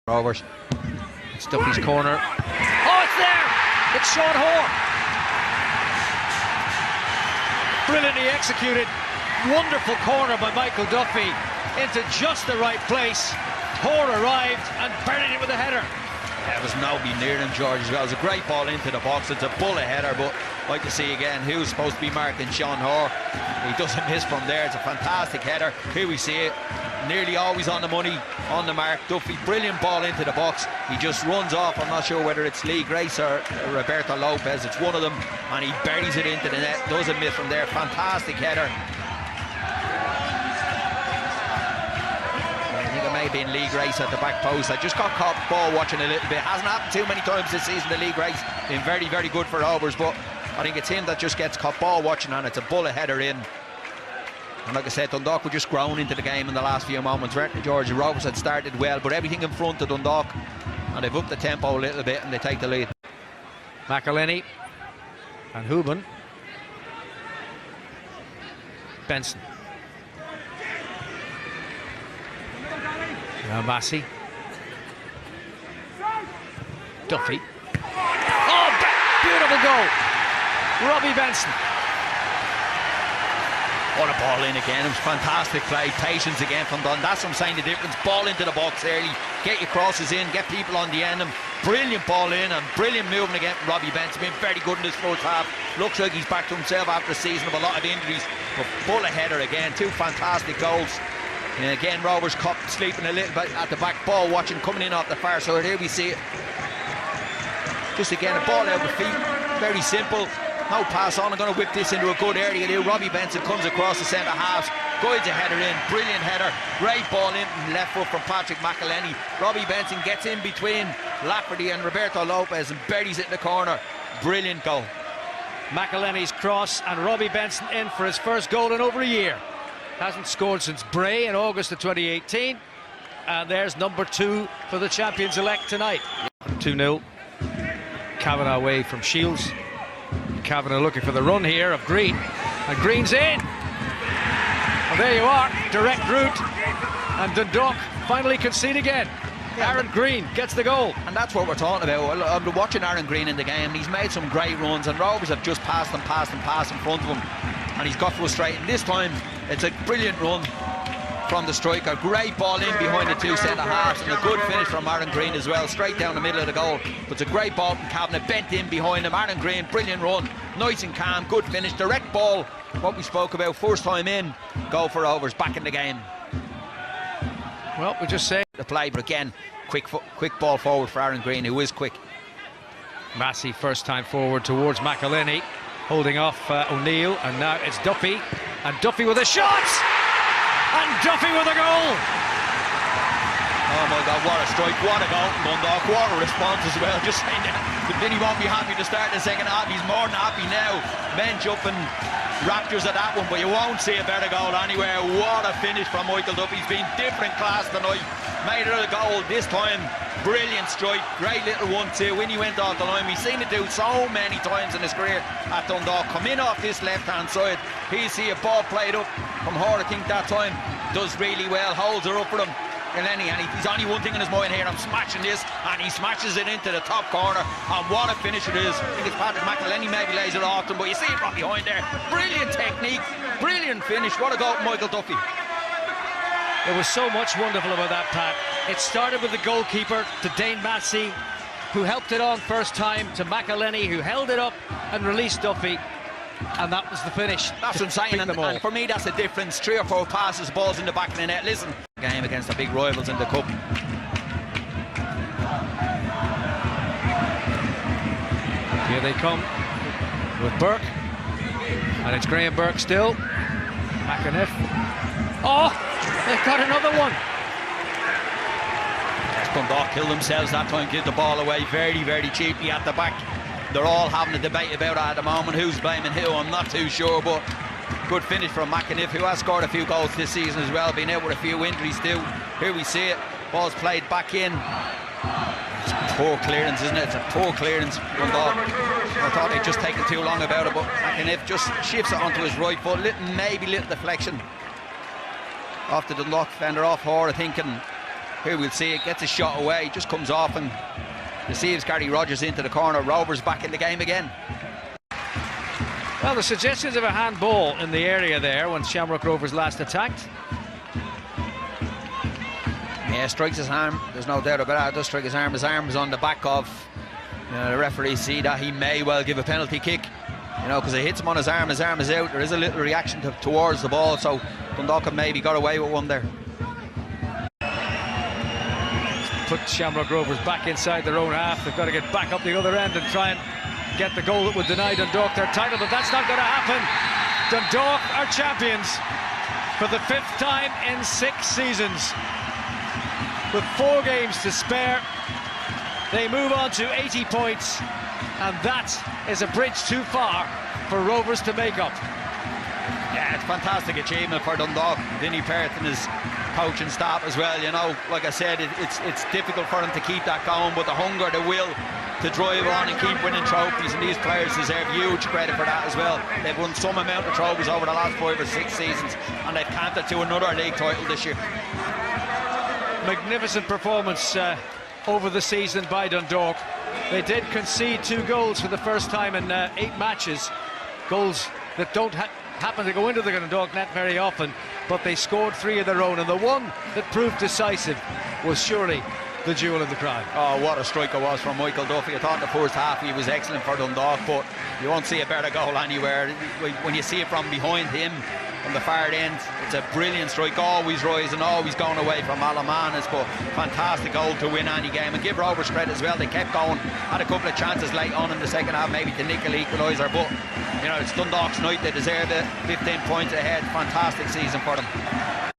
Rovers. It's Duffy's corner. Oh, it's there! It's Sean Hoare. Brilliantly executed. Wonderful corner by Michael Duffy into just the right place. Hoare arrived and buried it with a header. Yeah, there was nobody near him, George, as well. It was a great ball into the box. It's a bullet header, but like to see again who's supposed to be marking Sean Hoare. He doesn't miss from there. It's a fantastic header. Here we see it. Nearly always on the money, on the mark. Duffy, brilliant ball into the box. He just runs off. I'm not sure whether it's Lee Grace or Roberto Lopez. It's one of them, and he buries it into the net. Doesn't miss from there. Fantastic header. I think it may have been Lee Grace at the back post. I just got caught ball watching a little bit. Hasn't happened too many times this season to Lee Grace. Been very, very good for Rovers, but I think it's him that just gets caught ball watching, and it's a bullet header in. And like I said, Dundalk were just grown into the game in the last few moments, weren't they, George? The Rovers had started well, but everything in front of Dundalk, and they've upped the tempo a little bit and they take the lead. McElhenney and Hooban. Benson. Now Massey. Duffy. Oh, beautiful goal. Robbie Benson. What a ball in again. It was fantastic play. Patience again from Dunn. That's what I'm saying, the difference. Ball into the box early. Get your crosses in. Get people on the end of them. Brilliant ball in and brilliant movement again from Robbie Benson. Been very good in this first half. Looks like he's back to himself after a season of a lot of injuries. But bullet header again. Two fantastic goals. And again, Rovers Cup sleeping a little bit at the back. Ball watching coming in off the far side. Here we see it. Just again, a ball out of the feet. Very simple. No pass on. I'm going to whip this into a good area here. Robbie Benson comes across the centre halves, guides a header in. Brilliant header. Great ball in from left foot from Patrick McElhenney. Robbie Benson gets in between Lafferty and Roberto Lopez and buries it in the corner. Brilliant goal. McElhenney's cross and Robbie Benson in for his first goal in over a year. Hasn't scored since Bray in August of 2018. And there's number 2 for the champions-elect tonight. 2-0. Kavanagh away from Shields. Kavanagh looking for the run here of Green, and Green's in. Well, there you are, direct route, and Dundalk finally concede again. Aaron Green gets the goal, and that's what we're talking about. I've been watching Aaron Green in the game, and he's made some great runs, and Rovers have just passed in front of him, and he's got frustrated. This time it's a brilliant run from the striker. Great ball in behind the two centre halves, and a good finish from Aaron Green as well, straight down the middle of the goal. But it's a great ball from Kavanagh, bent in behind him. Aaron Green, brilliant run, nice and calm, good finish, direct ball. What we spoke about, first time in, goal for Rovers, back in the game. Well, we just say the play, but again, quick ball forward for Aaron Green, who is quick. Massey first time forward towards McElhenney, holding off O'Neill, and now it's Duffy, and Duffy with a shot. And Duffy with a goal! Oh my God, what a strike, what a goal from Dundalk, what a response as well. Just saying that Vinny won't be happy to start the second half, he's more than happy now. Bench up and raptures at that one, but you won't see a better goal anywhere. What a finish from Michael Duffy. He's been different class tonight. Made it a goal this time. Brilliant strike, great little 1-2 when he went off the line. We've seen it do so many times in his career at Dundalk. Come in off this left hand side. He'll see a ball played up from Hoare, I think that time. Does really well, holds her up for him. And he's only one thing in his mind here, I'm smashing this, and he smashes it into the top corner, and what a finish it is. I think it's Patrick McElhenney maybe lays it off him, but you see it from behind there. Brilliant technique, brilliant finish. What a goal from Michael Duffy. There was so much wonderful about that, Pat. It started with the goalkeeper, to Dane Massey, who helped it on first time, to McElhenney, who held it up and released Duffy. And that was the finish. That's what I'm saying, and for me that's the difference. 3 or 4 passes, balls in the back of the net. Listen, game against the big rivals in the cup. Here they come with Burke, and it's Graham Burke still. McEneff. Oh, they've got another one. Dundalk killed themselves that time, give the ball away very, very cheaply at the back. They're all having a debate about it at the moment. Who's blaming who? I'm not too sure, but good finish from McEneff, who has scored a few goals this season as well, been out with a few injuries too. Here we see it, ball's played back in. It's poor clearance, isn't it? It's a poor clearance. Dundalk, I thought they'd just taken too long about it, but McEneff just shifts it onto his right foot. Maybe little deflection off the Dundalk defender, off Hoare, I think, and Here we'll see it, gets a shot away, just comes off and receives Gary Rogers into the corner. Rovers back in the game again. Well, the suggestions of a handball in the area there when Shamrock Rovers last attacked. Yeah, strikes his arm, there's no doubt about that. Does strike his arm. His arm is on the back of, the referee see that. He may well give a penalty kick, because it hits him on his arm is out. There is a little reaction towards the ball, so Dundalk have maybe got away with one there. Put Shamrock Rovers back inside their own half. They've got to get back up the other end and try and get the goal that would deny Dundalk their title, but that's not going to happen. Dundalk are champions for the 5th time in 6 seasons. With 4 games to spare, they move on to 80 points, and that is a bridge too far for Rovers to make up. Yeah, it's a fantastic achievement for Dundalk. Vinnie Perth and his coaching staff as well. Like I said, it's difficult for them to keep that going, but the hunger, the will to drive on and keep winning trophies, and these players deserve huge credit for that as well. They've won some amount of trophies over the last 5 or 6 seasons, and they've camped to another league title this year. Magnificent performance over the season by Dundalk. They did concede 2 goals for the first time in 8 matches. Goals that don't happen to go into the Dundalk net very often, but they scored 3 of their own, and the one that proved decisive was surely the jewel of the crowd. Oh, what a strike it was from Michael Duffy. I thought in the first half he was excellent for Dundalk, but you won't see a better goal anywhere. When you see it from behind him, from the far end, it's a brilliant strike, always rising, always going away from Alamanas, but fantastic goal to win any game. And give Rovers credit as well, they kept going, had a couple of chances late on in the second half maybe to nick an equaliser, but it's Dundalk's night, they deserve it. 15 points ahead, fantastic season for them.